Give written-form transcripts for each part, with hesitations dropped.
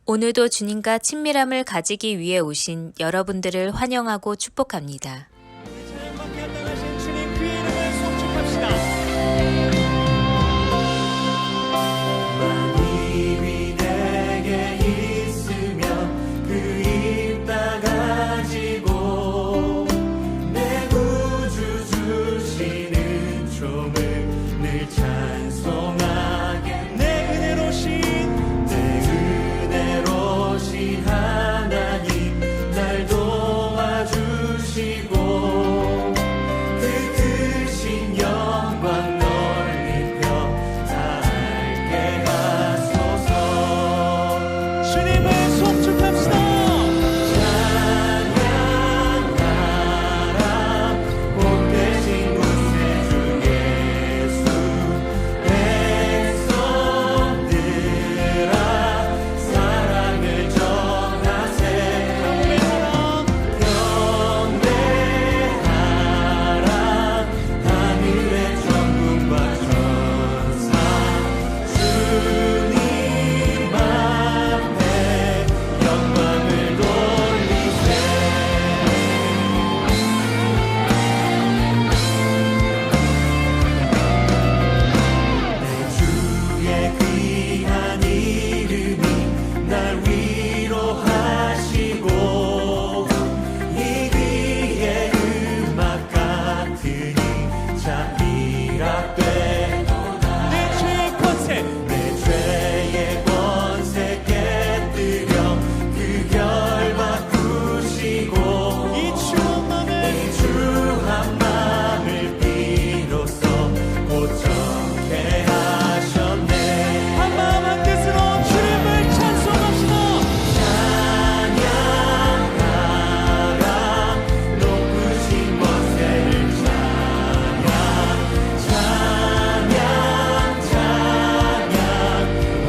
오늘도 주님과 친밀함을 가지기 위해 오신 여러분들을 환영하고 축복합니다. 자연밖에 안 나가신 주님 그 이름을 송축합시다. 만입이 내게 있으면 그 입 다 가지고 내 구주 주시는 종을 늘 찬송하게 내 은혜로신 하나님 날 도와주시고 그 크신 영광 넓은 펴 다 알게 하소서. 주님을 송축합시다. 찬양하라 복 되신 곳에 주 예수 백성들아 사랑을 전하세. 경배하라 하늘의 천군과 천사 주님 앞에 영광을 돌리세. 내 주의 귀한 이름이 날 위로하시고 이 귀의 음악 같으니 자비락되도다. 내 죄의 권세 내 죄의 권세 깨뜨려 그 결 바꾸시고 이 추한 마음을 비로소 고쳐게 하셨네. 한 마음 한 뜻으로 주님을 찬송합시다. 찬양하라 높으신 권세를 찬양 찬양 찬양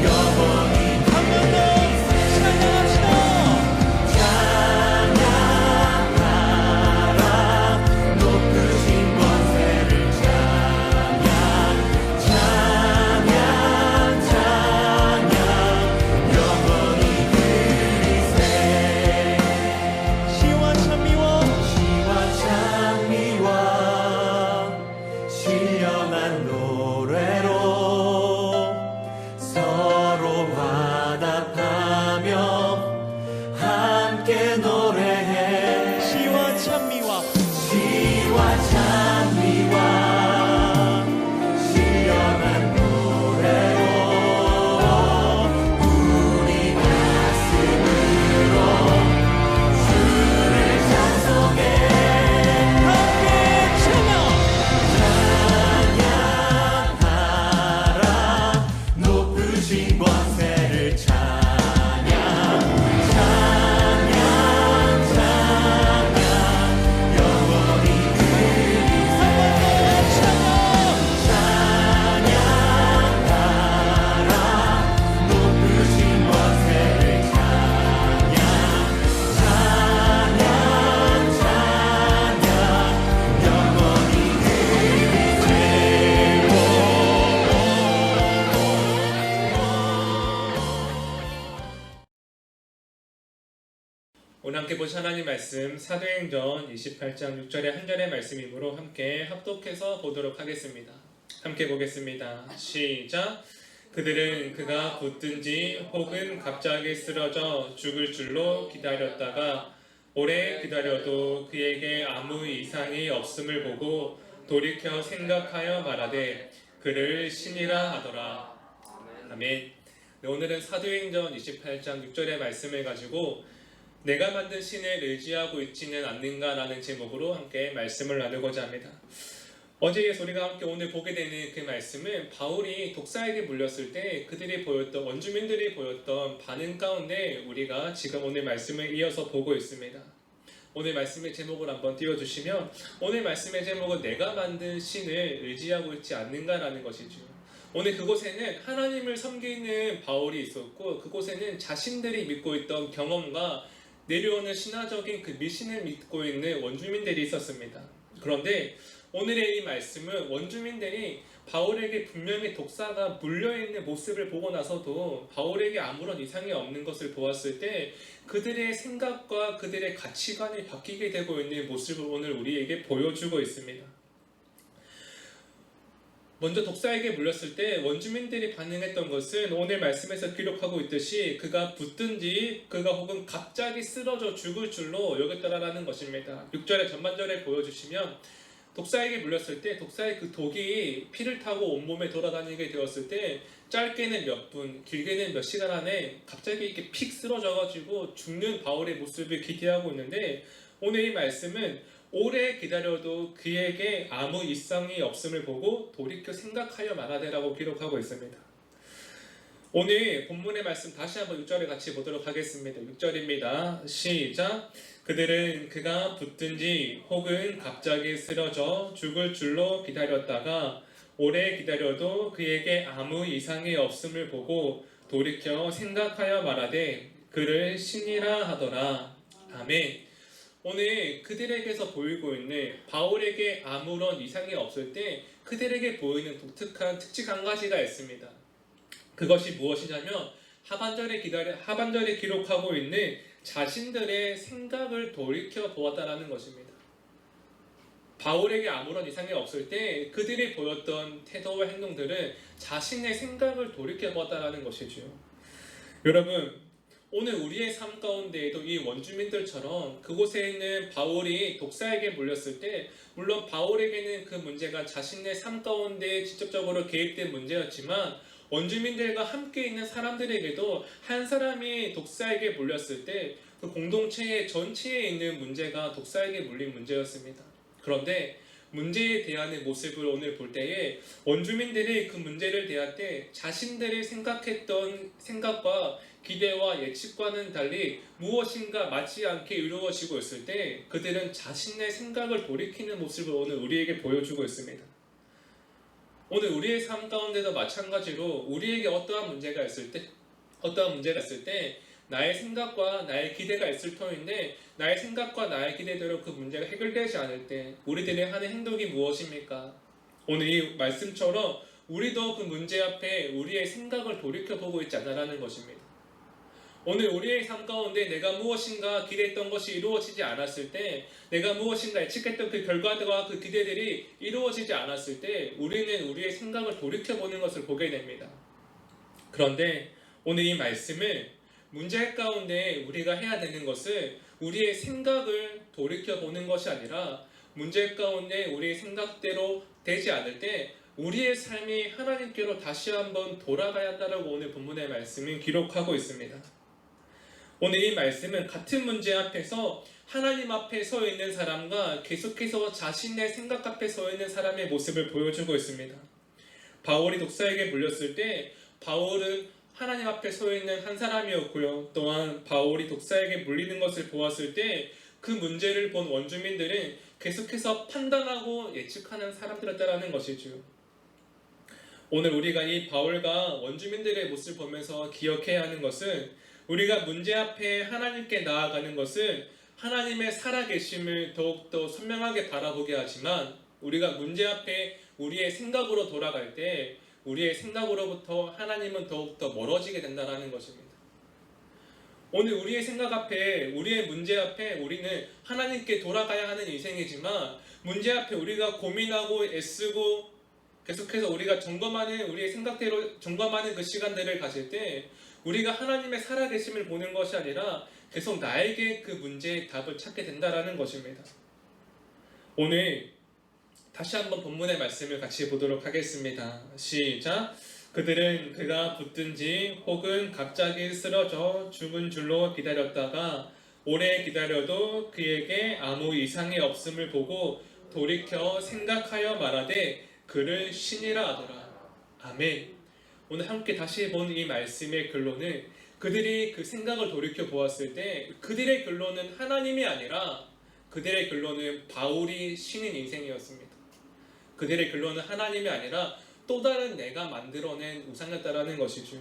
영원히 한 번 더 찬양합시다. 찬양하라 높으신 권세를 찬양 찬양 찬양 영원히 드리세. 시와 찬미와 시와 찬미와 신령한 노래로 서로 화답하며 함께 노래해. 시와 찬미와 시와 찬미와 신령한 노래로 우리 가슴으로 주를 찬송해. 함께 찬양. 찬양하라 높으신 권세를 찬양 찬양 찬양 영원히 그리세. 찬양하라 높으신 권세를 찬양 찬양 찬양 영원히 오늘 함께 보신 하나님 말씀 사도행전 28장 6절의 한 절의 말씀이므로 함께 합독해서 보도록 하겠습니다. 함께 보겠습니다. 시작. 그들은 그가 붙든지 혹은 갑자기 쓰러져 죽을 줄로 기다렸다가 오래 기다려도 그에게 아무 이상이 없음을 보고 돌이켜 생각하여 말하되 그를 신이라 하더라. 아멘. 네, 오늘은 사도행전 28장 6절의 말씀을 가지고 내가 만든 신을 의지하고 있지는 않는가라는 제목으로 함께 말씀을 나누고자 합니다. 어제 우리가 함께 오늘 보게 되는 그 말씀은 바울이 독사에게 물렸을 때 그들이 보였던 원주민들이 보였던 반응 가운데 우리가 지금 오늘 말씀을 이어서 보고 있습니다. 오늘 말씀의 제목을 한번 띄워주시면 오늘 말씀의 제목은 내가 만든 신을 의지하고 있지 않는가라는 것이죠. 오늘 그곳에는 하나님을 섬기는 바울이 있었고 그곳에는 자신들이 믿고 있던 경험과 내려오는 신화적인 그 미신을 믿고 있는 원주민들이 있었습니다. 그런데 오늘의 이 말씀은 원주민들이 바울에게 분명히 독사가 물려있는 모습을 보고 나서도 바울에게 아무런 이상이 없는 것을 보았을 때 그들의 생각과 그들의 가치관이 바뀌게 되고 있는 모습을 오늘 우리에게 보여주고 있습니다. 먼저 독사에게 물렸을 때 원주민들이 반응했던 것은 오늘 말씀에서 기록하고 있듯이 그가 붙든지 그가 혹은 갑자기 쓰러져 죽을 줄로 여겼더라라는 것입니다. 6절의 전반절에 보여주시면 독사에게 물렸을 때 독사의 그 독이 피를 타고 온몸에 돌아다니게 되었을 때 짧게는 몇 분, 길게는 몇 시간 안에 갑자기 이렇게 픽 쓰러져가지고 죽는 바울의 모습을 기대하고 있는데 오늘 이 말씀은 오래 기다려도 그에게 아무 이상이 없음을 보고 돌이켜 생각하여 말하되라고 기록하고 있습니다. 오늘 본문의 말씀 다시 한번 6절에 같이 보도록 하겠습니다. 6절입니다. 시작! 그들은 그가 붙든지 혹은 갑자기 쓰러져 죽을 줄로 기다렸다가 오래 기다려도 그에게 아무 이상이 없음을 보고 돌이켜 생각하여 말하되 그를 신이라 하더라. 아멘. 오늘 그들에게서 보이고 있는 바울에게 아무런 이상이 없을 때 그들에게 보이는 독특한 특징 한 가지가 있습니다. 그것이 무엇이냐면 하반절에 기록하고 있는 자신들의 생각을 돌이켜 보았다라는 것입니다. 바울에게 아무런 이상이 없을 때 그들이 보였던 태도와 행동들은 자신의 생각을 돌이켜 보았다라는 것이죠. 여러분, 오늘 우리의 삶 가운데에도 이 원주민들처럼 그곳에 있는 바울이 독사에게 물렸을 때 물론 바울에게는 그 문제가 자신의 삶 가운데 직접적으로 개입된 문제였지만 원주민들과 함께 있는 사람들에게도 한 사람이 독사에게 물렸을 때 그 공동체의 전체에 있는 문제가 독사에게 물린 문제였습니다. 그런데 문제에 대하는 모습을 오늘 볼 때에 원주민들이 그 문제를 대할 때 자신들이 생각했던 생각과 기대와 예측과는 달리 무엇인가 맞지 않게 이루어지고 있을 때 그들은 자신의 생각을 돌이키는 모습을 오늘 우리에게 보여주고 있습니다. 오늘 우리의 삶 가운데도 마찬가지로 우리에게 어떠한 문제가 있을 때 나의 생각과 나의 기대가 있을 터인데 나의 생각과 나의 기대대로 그 문제가 해결되지 않을 때 우리들이 하는 행동이 무엇입니까? 오늘 이 말씀처럼 우리도 그 문제 앞에 우리의 생각을 돌이켜보고 있지 않나라는 것입니다. 오늘 우리의 삶 가운데 내가 무엇인가 기대했던 것이 이루어지지 않았을 때 내가 무엇인가 예측했던 그 결과들과 그 기대들이 이루어지지 않았을 때 우리는 우리의 생각을 돌이켜보는 것을 보게 됩니다. 그런데 오늘 이 말씀은 문제 가운데 우리가 해야 되는 것은 우리의 생각을 돌이켜보는 것이 아니라 문제 가운데 우리의 생각대로 되지 않을 때 우리의 삶이 하나님께로 다시 한번 돌아가야 한다고 오늘 본문의 말씀은 기록하고 있습니다. 오늘 이 말씀은 같은 문제 앞에서 하나님 앞에 서 있는 사람과 계속해서 자신의 생각 앞에 서 있는 사람의 모습을 보여주고 있습니다. 바울이 독사에게 물렸을 때 바울은 하나님 앞에 서 있는 한 사람이었고요. 또한 바울이 독사에게 물리는 것을 보았을 때 그 문제를 본 원주민들은 계속해서 판단하고 예측하는 사람들이었다는 것이죠. 오늘 우리가 이 바울과 원주민들의 모습을 보면서 기억해야 하는 것은 우리가 문제 앞에 하나님께 나아가는 것은 하나님의 살아계심을 더욱더 선명하게 바라보게 하지만 우리가 문제 앞에 우리의 생각으로 돌아갈 때 우리의 생각으로부터 하나님은 더욱더 멀어지게 된다는 것입니다. 오늘 우리의 생각 앞에 우리의 문제 앞에 우리는 하나님께 돌아가야 하는 인생이지만 문제 앞에 우리가 고민하고 애쓰고 계속해서 우리가 점검하는 우리의 생각대로 점검하는 그 시간들을 가질 때 우리가 하나님의 살아계심을 보는 것이 아니라 계속 나에게 그 문제의 답을 찾게 된다는 것입니다. 오늘 다시 한번 본문의 말씀을 같이 보도록 하겠습니다. 시작! 그들은 그가 붙든지 혹은 갑자기 쓰러져 죽은 줄로 기다렸다가 오래 기다려도 그에게 아무 이상이 없음을 보고 돌이켜 생각하여 말하되 그를 신이라 하더라. 아멘. 오늘 함께 다시 본 이 말씀의 결론은 그들이 그 생각을 돌이켜 보았을 때 그들의 결론은 하나님이 아니라 그들의 결론은 바울이 신인 인생이었습니다. 그들의 결론은 하나님이 아니라 또 다른 내가 만들어낸 우상이었다라는 것이죠.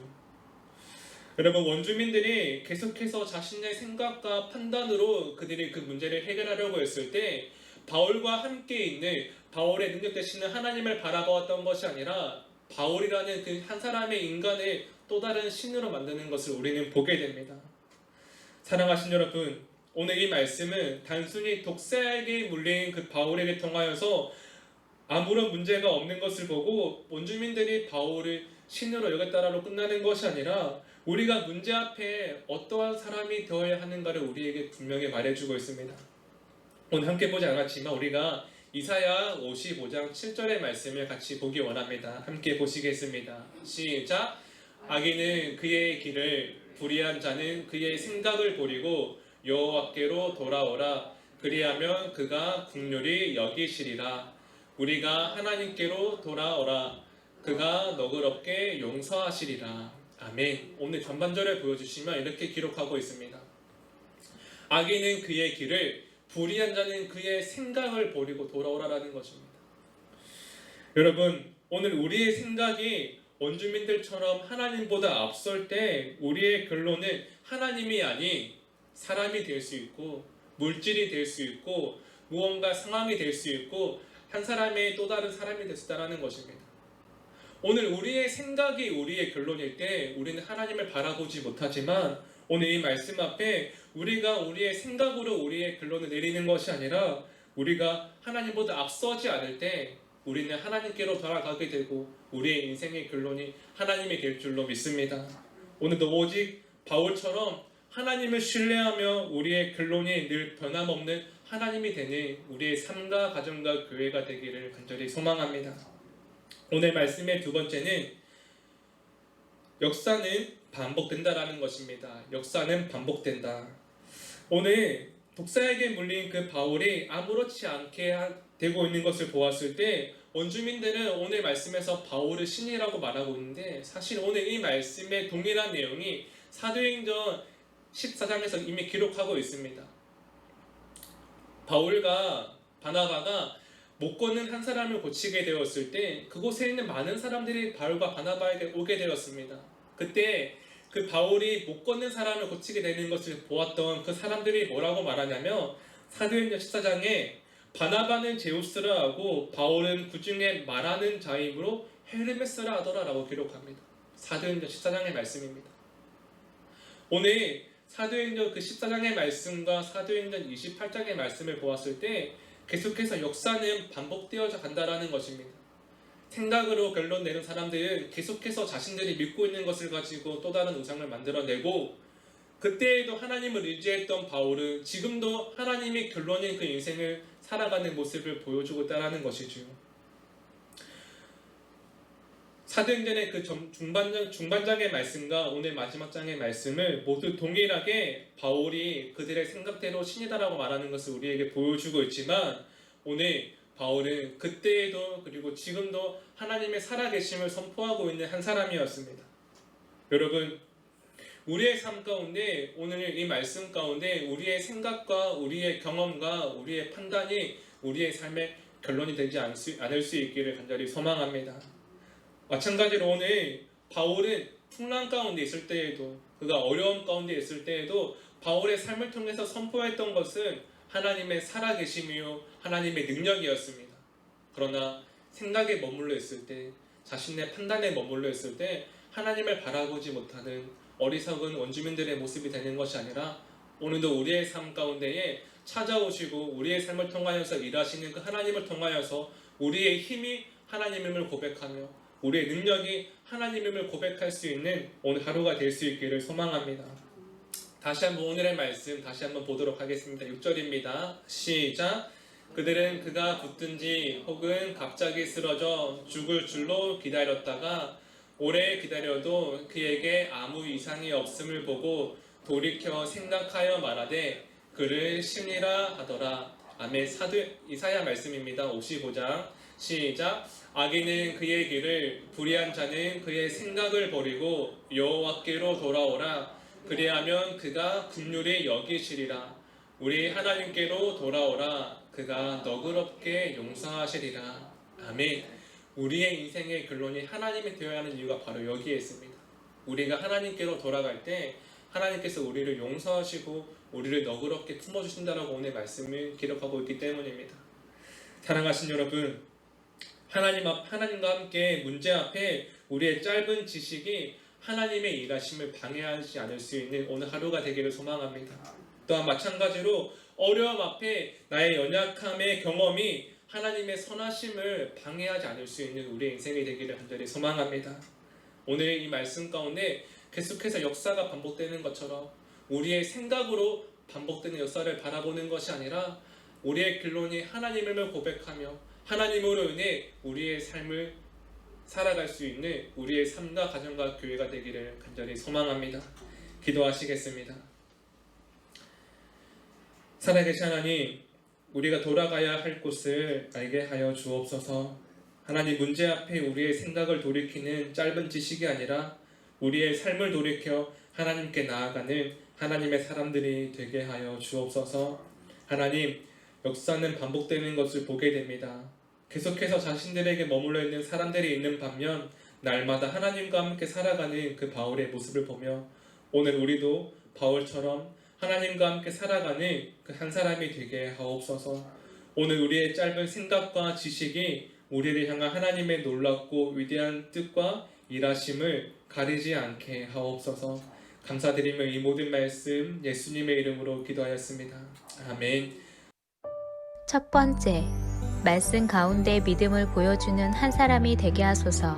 여러분, 원주민들이 계속해서 자신의 생각과 판단으로 그들이 그 문제를 해결하려고 했을 때 바울과 함께 있는 바울의 능력 되시는 하나님을 바라보았던 것이 아니라 바울이라는 그 한 사람의 인간을 또 다른 신으로 만드는 것을 우리는 보게 됩니다. 사랑하신 여러분, 오늘 이 말씀은 단순히 독사에게 물린 그 바울에게 통하여서 아무런 문제가 없는 것을 보고 원주민들이 바울을 신으로 여겼다라로 끝나는 것이 아니라 우리가 문제 앞에 어떠한 사람이 되어야 하는가를 우리에게 분명히 말해주고 있습니다. 오늘 함께 보지 않았지만 우리가 이사야 55장 7절의 말씀을 같이 보기 원합니다. 함께 보시겠습니다. 시작. 악인은 그의 길을, 불의한 자는 그의 생각을 버리고 여호와께로 돌아오라. 그리하면 그가 긍휼히 여기시리라. 우리가 하나님께로 돌아오라. 그가 너그럽게 용서하시리라. 아멘. 오늘 전반절을 보여주시면 이렇게 기록하고 있습니다. 악인은 그의 길을, 불의한 자는 그의 생각을 버리고 돌아오라라는 것입니다. 여러분, 오늘 우리의 생각이 원주민들처럼 하나님보다 앞설 때 우리의 결론은 하나님이 아닌 사람이 될 수 있고 물질이 될 수 있고 무언가 상황이 될 수 있고 한 사람의 또 다른 사람이 될 수 있다는 것입니다. 오늘 우리의 생각이 우리의 결론일 때 우리는 하나님을 바라보지 못하지만 오늘 이 말씀 앞에 우리가 우리의 생각으로 우리의 결론을 내리는 것이 아니라 우리가 하나님보다 앞서지 않을 때 우리는 하나님께로 돌아가게 되고 우리의 인생의 결론이 하나님이 될 줄로 믿습니다. 오늘도 오직 바울처럼 하나님을 신뢰하며 우리의 결론이 늘 변함없는 하나님이 되는 우리의 삶과 가정과 교회가 되기를 간절히 소망합니다. 오늘 말씀의 두 번째는 역사는 반복된다라는 것입니다. 역사는 반복된다. 오늘 독사에게 물린 그 바울이 아무렇지 않게 되고 있는 것을 보았을 때 원주민들은 오늘 말씀에서 바울을 신이라고 말하고 있는데 사실 오늘 이 말씀의 동일한 내용이 사도행전 14장에서 이미 기록하고 있습니다. 바울과 바나바가 못 걷는 한 사람을 고치게 되었을 때 그곳에 있는 많은 사람들이 바울과 바나바에게 오게 되었습니다. 그때 그 바울이 못 걷는 사람을 고치게 되는 것을 보았던 그 사람들이 뭐라고 말하냐면 사도행전 14장에 바나바는 제우스라 하고 바울은 그 중에 말하는 자이므로 헤르메스라 하더라 라고 기록합니다. 사도행전 14장의 말씀입니다. 오늘 사도행전 그 14장의 말씀과 사도행전 28장의 말씀을 보았을 때 계속해서 역사는 반복되어져 간다라는 것입니다. 생각으로 결론 내는 사람들은 계속해서 자신들이 믿고 있는 것을 가지고 또 다른 우상을 만들어내고 그때에도 하나님을 의지했던 바울은 지금도 하나님이 결론인 그 인생을 살아가는 모습을 보여주고 있다는 것이죠. 사도행전의 그 중반장의 말씀과 오늘 마지막 장의 말씀을 모두 동일하게 바울이 그들의 생각대로 신이다라고 말하는 것을 우리에게 보여주고 있지만 오늘 바울은 그때에도 그리고 지금도 하나님의 살아계심을 선포하고 있는 한 사람이었습니다. 여러분, 우리의 삶 가운데 오늘 이 말씀 가운데 우리의 생각과 우리의 경험과 우리의 판단이 우리의 삶의 결론이 되지 않을 수 있기를 간절히 소망합니다. 마찬가지로 오늘 바울은 풍랑 가운데 있을 때에도 그가 어려움 가운데 있을 때에도 바울의 삶을 통해서 선포했던 것은 하나님의 살아계심이요 하나님의 능력이었습니다. 그러나 생각에 머물러 있을 때 자신의 판단에 머물러 있을 때 하나님을 바라보지 못하는 어리석은 원주민들의 모습이 되는 것이 아니라 오늘도 우리의 삶 가운데에 찾아오시고 우리의 삶을 통하여서 일하시는 그 하나님을 통하여서 우리의 힘이 하나님임을 고백하며 우리의 능력이 하나님임을 고백할 수 있는 오늘 하루가 될 수 있기를 소망합니다. 다시 한번 오늘의 말씀 다시 한번 보도록 하겠습니다. 6절입니다. 시작. 그들은 그가 붙든지 혹은 갑자기 쓰러져 죽을 줄로 기다렸다가 오래 기다려도 그에게 아무 이상이 없음을 보고 돌이켜 생각하여 말하되 그를 신이라 하더라. 아멘. 이사야 말씀입니다. 55장 시작. 악인은 그의 길을, 불의한 자는 그의 생각을 버리고 여호와께로 돌아오라. 그리하면 그가 긍휼히 여기시리라. 우리 하나님께로 돌아오라. 그가 너그럽게 용서하시리라. 아멘. 우리의 인생의 결론이 하나님이 되어야 하는 이유가 바로 여기에 있습니다. 우리가 하나님께로 돌아갈 때 하나님께서 우리를 용서하시고 우리를 너그럽게 품어주신다라고 오늘 말씀을 기록하고 있기 때문입니다. 사랑하신 여러분, 하나님과 함께 문제 앞에 우리의 짧은 지식이 하나님의 일하심을 방해하지 않을 수 있는 오늘 하루가 되기를 소망합니다. 또한 마찬가지로 어려움 앞에 나의 연약함의 경험이 하나님의 선하심을 방해하지 않을 수 있는 우리의 인생이 되기를 간절히 소망합니다. 오늘 이 말씀 가운데 계속해서 역사가 반복되는 것처럼 우리의 생각으로 반복되는 역사를 바라보는 것이 아니라 우리의 결론이 하나님을 고백하며 하나님으로 인해 우리의 삶을 살아갈 수 있는 우리의 삶과 가정과 교회가 되기를 간절히 소망합니다. 기도하시겠습니다. 살아계신 하나님, 우리가 돌아가야 할 곳을 알게 하여 주옵소서. 하나님, 문제 앞에 우리의 생각을 돌이키는 짧은 지식이 아니라 우리의 삶을 돌이켜 하나님께 나아가는 하나님의 사람들이 되게 하여 주옵소서. 하나님, 역사는 반복되는 것을 보게 됩니다. 계속해서 자신들에게 머물러 있는 사람들이 있는 반면 날마다 하나님과 함께 살아가는 그 바울의 모습을 보며 오늘 우리도 바울처럼 하나님과 함께 살아가는 그 한 사람이 되게 하옵소서. 오늘 우리의 짧은 생각과 지식이 우리를 향한 하나님의 놀랍고 위대한 뜻과 일하심을 가리지 않게 하옵소서. 감사드리며 이 모든 말씀 예수님의 이름으로 기도하였습니다. 아멘. 첫 번째, 말씀 가운데 믿음을 보여주는 한 사람이 되게 하소서.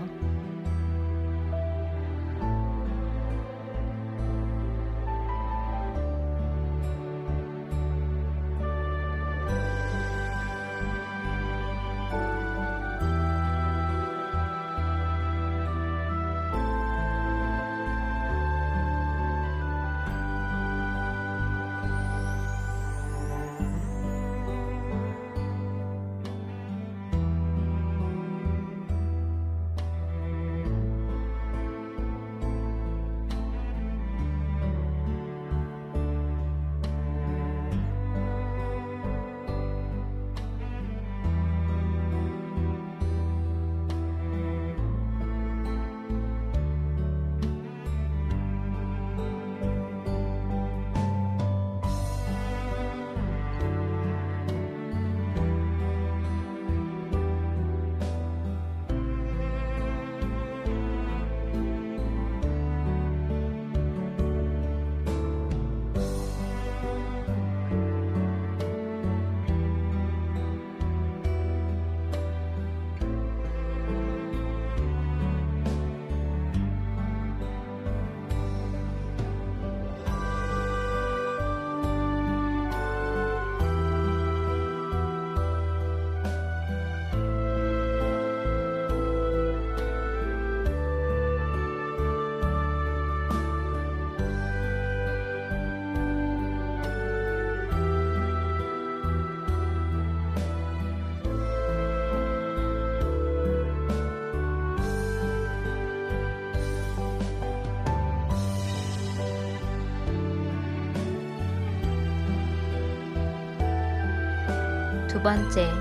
두 번째,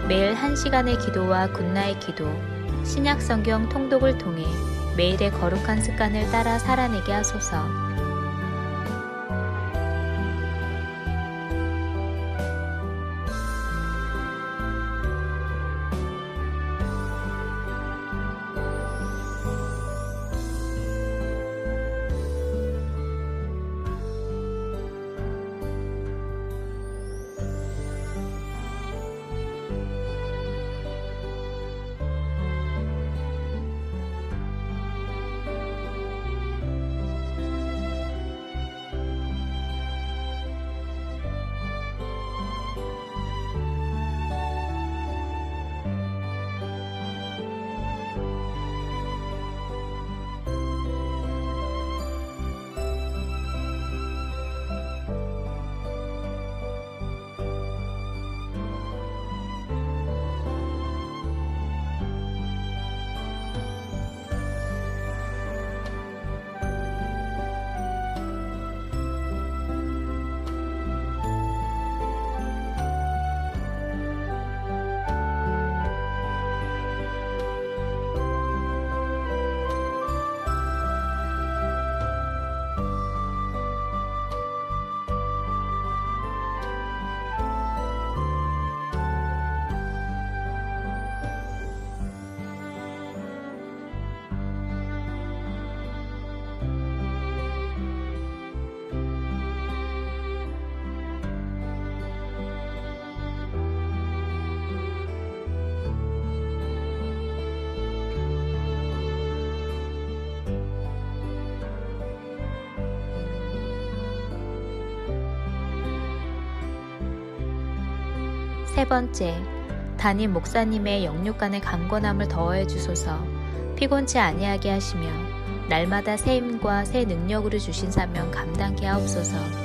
매일 1시간의 기도와 굿나잇 기도, 신약 성경 통독을 통해 매일의 거룩한 습관을 따라 살아내게 하소서. 세 번째, 담임 목사님의 영육간의 강건함을 더하여 주소서. 피곤치 아니하게 하시며 날마다 새 힘과 새 능력으로 주신 사명 감당케 하옵소서.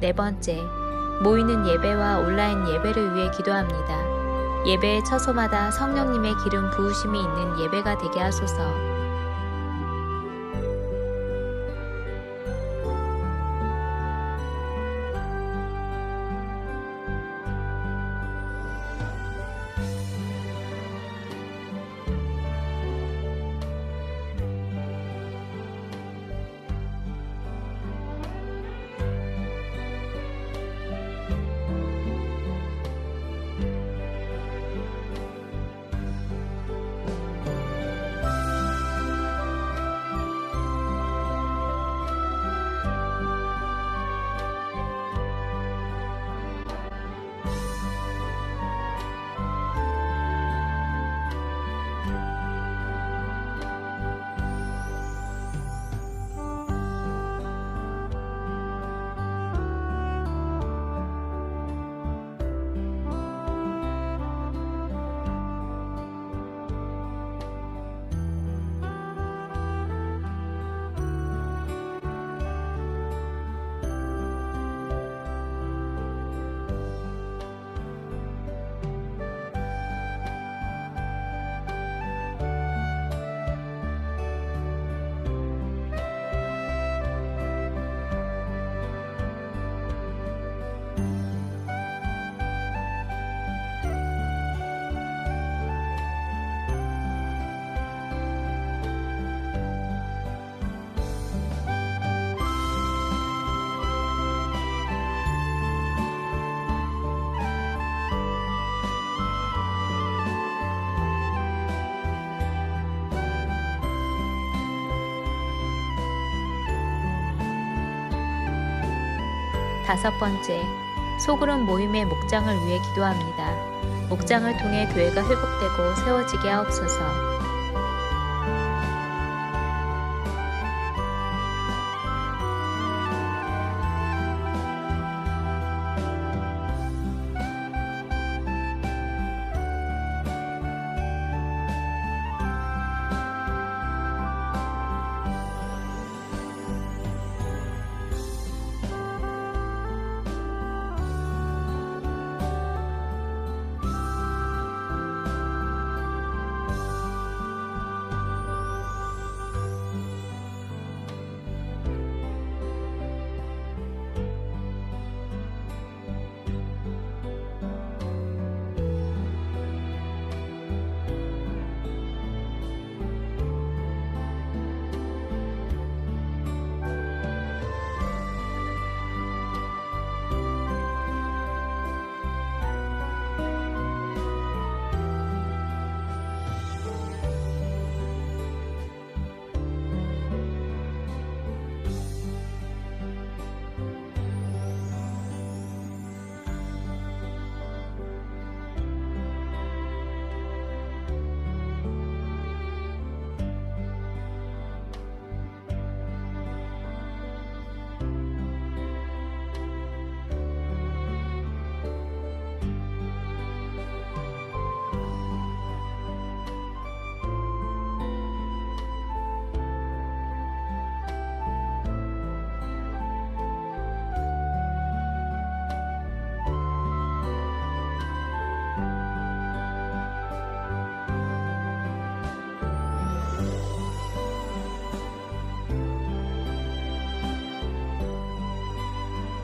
네 번째, 모이는 예배와 온라인 예배를 위해 기도합니다. 예배의 처소마다 성령님의 기름 부으심이 있는 예배가 되게 하소서. 다섯 번째, 소그룹 모임의 목장을 위해 기도합니다. 목장을 통해 교회가 회복되고 세워지게 하옵소서.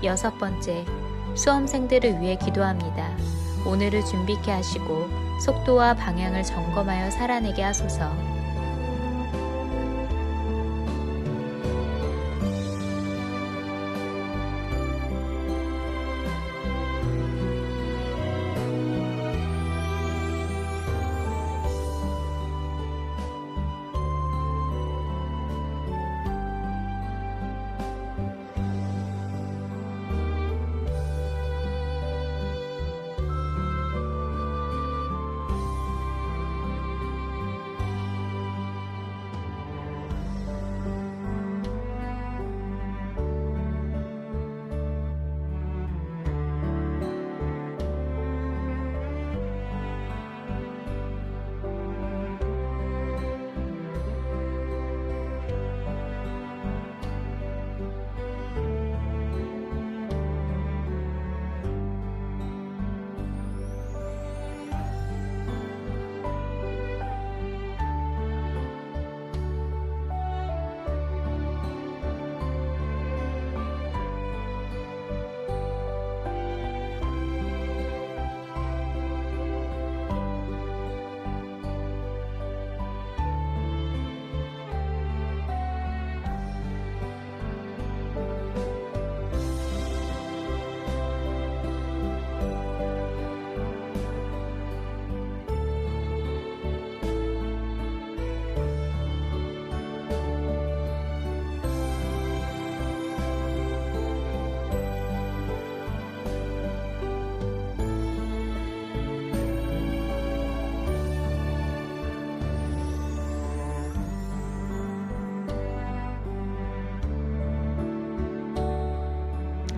6번째, 수험생들을 위해 기도합니다. 오늘을 준비케 하시고 속도와 방향을 점검하여 살아내게 하소서.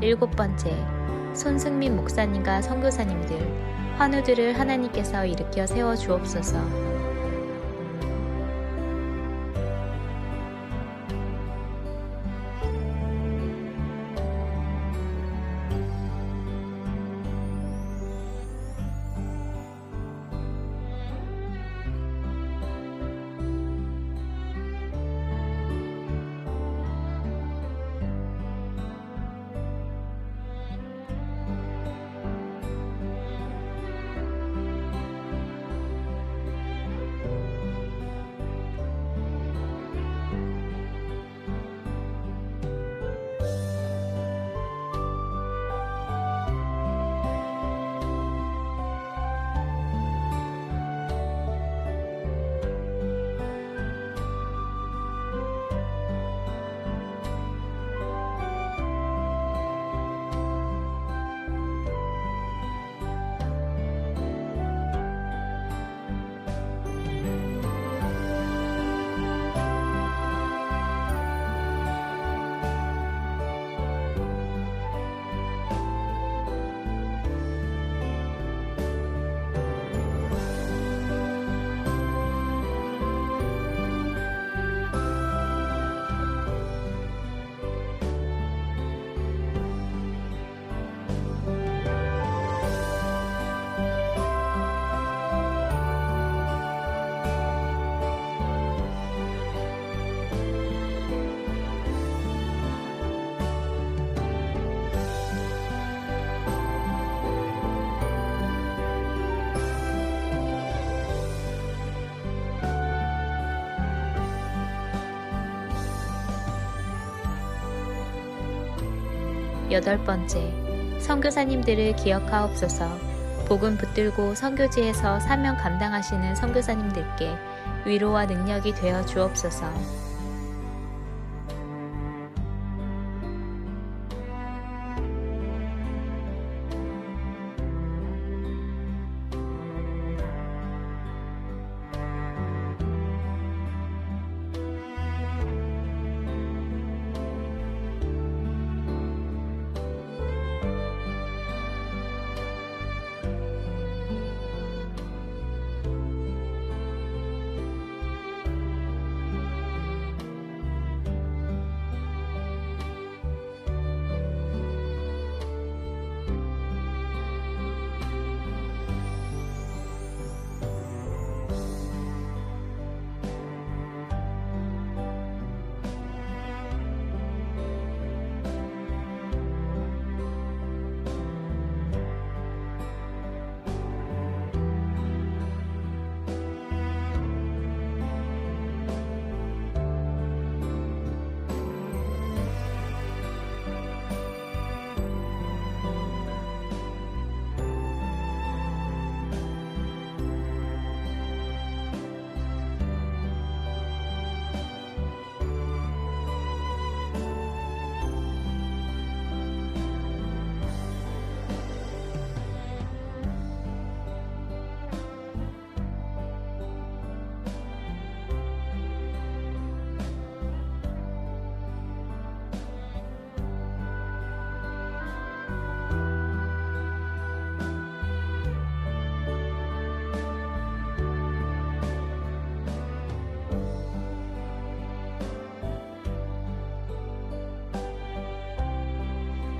일곱 번째, 손승민 목사님과 선교사님들, 환우들을 하나님께서 일으켜 세워 주옵소서. 여덟 번째, 선교사님들을 기억하옵소서. 복음 붙들고 선교지에서 사명 감당하시는 선교사님들께 위로와 능력이 되어 주옵소서.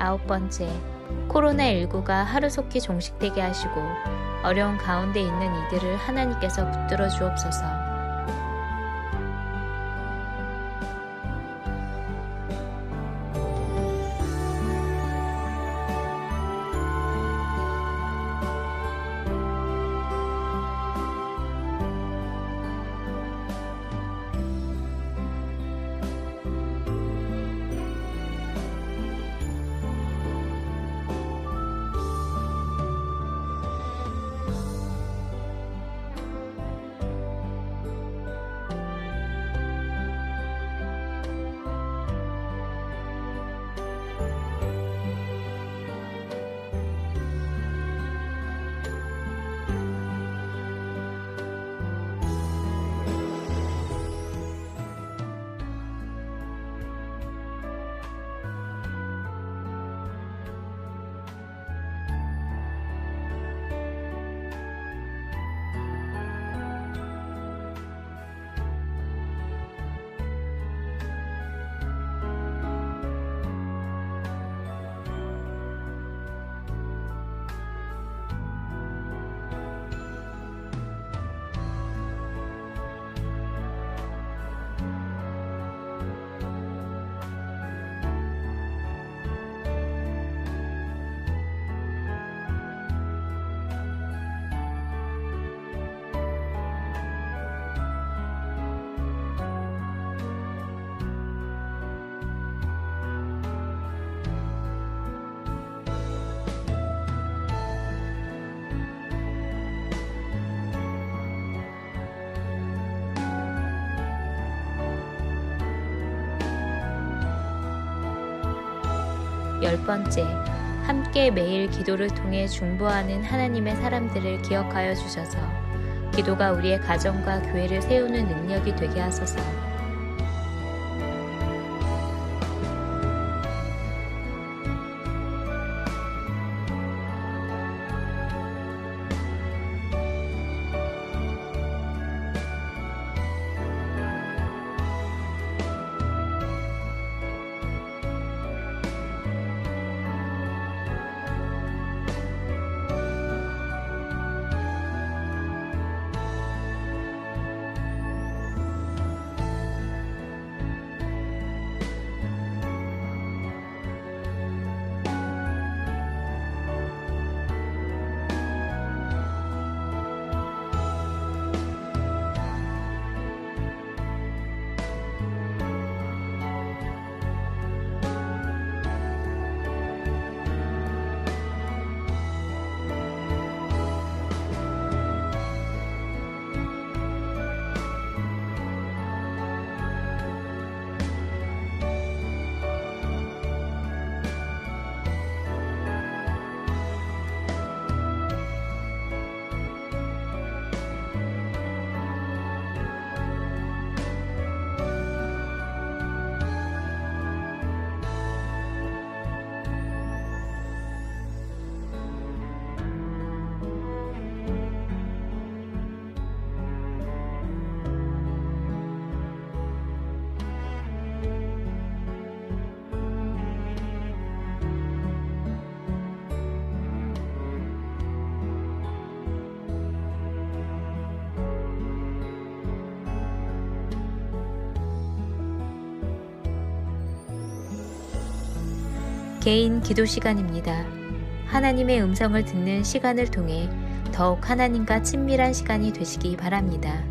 9번째, 코로나19가 하루속히 종식되게 하시고 어려운 가운데 있는 이들을 하나님께서 붙들어 주옵소서. 열 번째, 함께 매일 기도를 통해 중보하는 하나님의 사람들을 기억하여 주셔서 기도가 우리의 가정과 교회를 세우는 능력이 되게 하소서. 개인 기도 시간입니다. 하나님의 음성을 듣는 시간을 통해 더욱 하나님과 친밀한 시간이 되시기 바랍니다.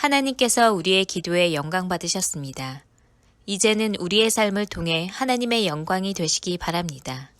하나님께서 우리의 기도에 영광 받으셨습니다. 이제는 우리의 삶을 통해 하나님의 영광이 되시기 바랍니다.